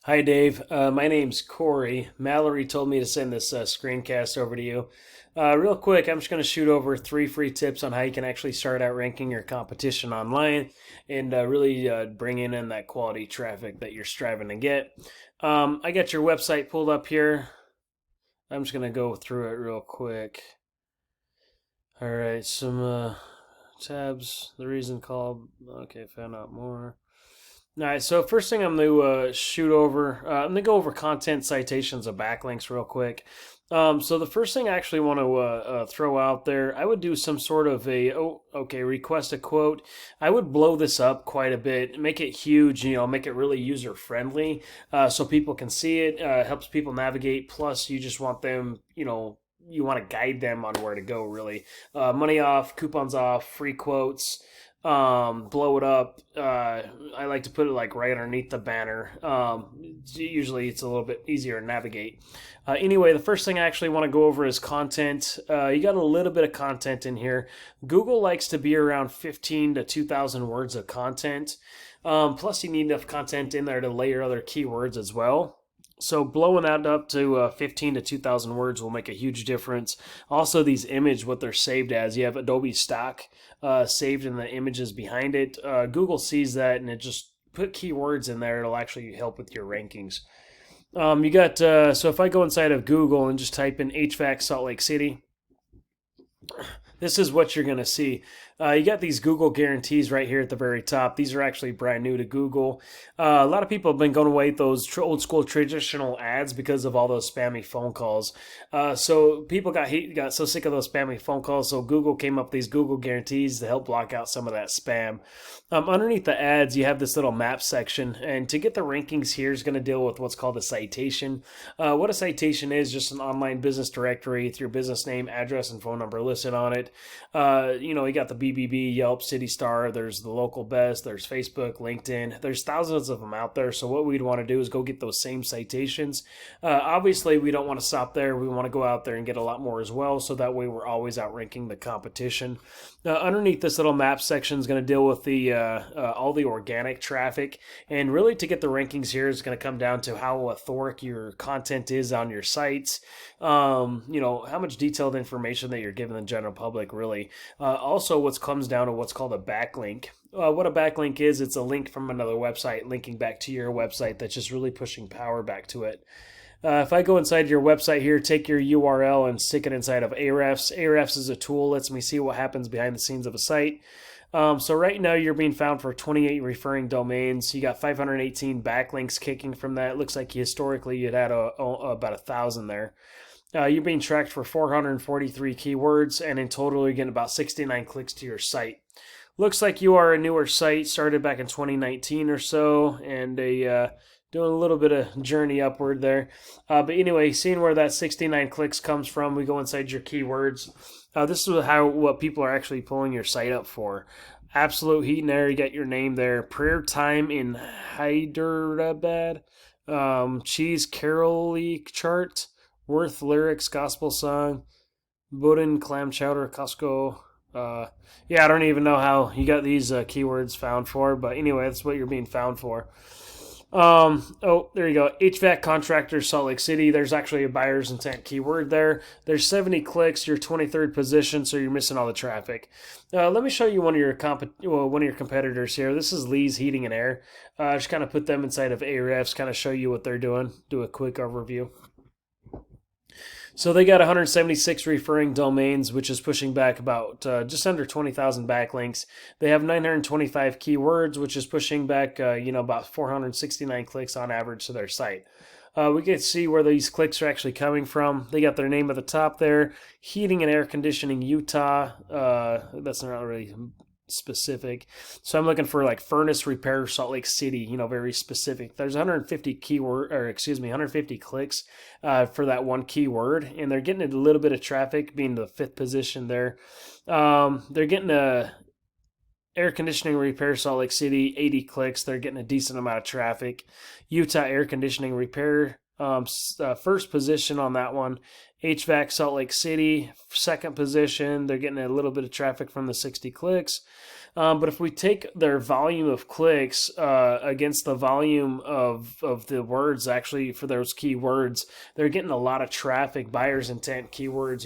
Hi, Dave. My name's Corey. Mallory told me to send this screencast over to you. Real quick, I'm just going to shoot over three free tips on how you can actually start out ranking your competition online and really bring in that quality traffic that you're striving to get. I got your website pulled up here. I'm just going to go through it real quick. All right, some tabs. The reason called. Okay, found out more. All right, so first thing I'm going to shoot over, I'm going to go over content citations of backlinks real quick. So the first thing I actually want to throw out there, I would do some sort of request a quote. I would blow this up quite a bit, make it huge, make it really user friendly, so people can see it. Helps people navigate. Plus, you just want them, you want to guide them on where to go. Really, money off, coupons off, free quotes, blow it up. I like to put it like right underneath the banner. Usually it's a little bit easier to navigate. Anyway, the first thing I actually want to go over is content. You got a little bit of content in here. Google likes to be around 15 to 2,000 words of content. Plus, you need enough content in there to layer other keywords as well. So blowing that up to 15 to 2,000 words will make a huge difference. Also, these image, what they're saved as, you have Adobe stock saved in the images behind it. Google sees that and it just put keywords in there. It'll actually help with your rankings. You got so if I go inside of Google and just type in HVAC Salt Lake City, this is what you're going to see. You got these Google guarantees right here at the very top. These are actually brand new to Google. A lot of people have been going away with those old school traditional ads because of all those spammy phone calls. So people got so sick of those spammy phone calls. So Google came up with these Google guarantees to help block out some of that spam. Underneath the ads, you have this little map section, and to get the rankings here is going to deal with what's called a citation. What a citation is, just an online business directory with your business name, address, and phone number listed on it. You got the BBB, Yelp, City Star, there's the local best, there's Facebook, LinkedIn, there's thousands of them out there. So what we'd want to do is go get those same citations. Obviously, we don't want to stop there. We want to go out there and get a lot more as well. So that way we're always outranking the competition. Underneath this little map section is going to deal with the all the organic traffic. And really to get the rankings here is going to come down to how authoric your content is on your sites. How much detailed information that you're giving the general public, really. Also, what comes down to what's called a backlink. What a backlink is, it's a link from another website linking back to your website that's just really pushing power back to it. If I go inside your website here, take your URL and stick it inside of Ahrefs. Ahrefs is a tool, lets me see what happens behind the scenes of a site. So right now you're being found for 28 referring domains. You got 518 backlinks kicking from that. It looks like historically you'd had about 1,000 there. You're being tracked for 443 keywords, and in total you're getting about 69 clicks to your site. Looks like you are a newer site, started back in 2019 or so, and doing a little bit of journey upward there. But anyway, seeing where that 69 clicks comes from, we go inside your keywords. This is what people are actually pulling your site up for. Absolute Heat and Air, you got your name there. Prayer Time in Hyderabad. Cheese Carolee Chart. Worth Lyrics Gospel Song. Boudin Clam Chowder Costco. I don't even know how you got these keywords found for, but anyway, that's what you're being found for. There you go. HVAC contractor, Salt Lake City. There's actually a buyer's intent keyword there. There's 70 clicks. You're 23rd position, so you're missing all the traffic. Let me show you one of your competitors here. This is Lee's Heating and Air. Just kind of put them inside of Ahrefs, kind of show you what they're doing. Do a quick overview. So they got 176 referring domains, which is pushing back about just under 20,000 backlinks. They have 925 keywords, which is pushing back, about 469 clicks on average to their site. We can see where these clicks are actually coming from. They got their name at the top there. Heating and Air Conditioning Utah. That's not really specific. So I'm looking for like furnace repair Salt Lake City, very specific. There's 150 150 clicks for that one keyword, and they're getting a little bit of traffic, being the 5th position there. They're getting a air conditioning repair Salt Lake City, 80 clicks. They're getting a decent amount of traffic. Utah air conditioning repair, first position on that one. HVAC Salt Lake City, 2nd position. They're getting a little bit of traffic from the 60 clicks. But if we take their volume of clicks against the volume of the words actually for those keywords, they're getting a lot of traffic, buyer's intent keywords,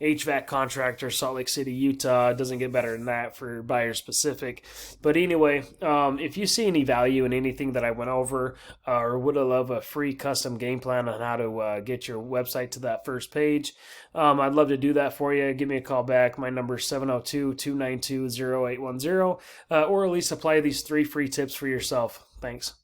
HVAC contractor, Salt Lake City, Utah. It doesn't get better than that for buyer specific. But anyway, if you see any value in anything that I went over, or would love a free custom game plan on how to get your website to that first page, I'd love to do that for you. Give me a call back. My number is 702-292-0810, or at least apply these 3 free tips for yourself. Thanks.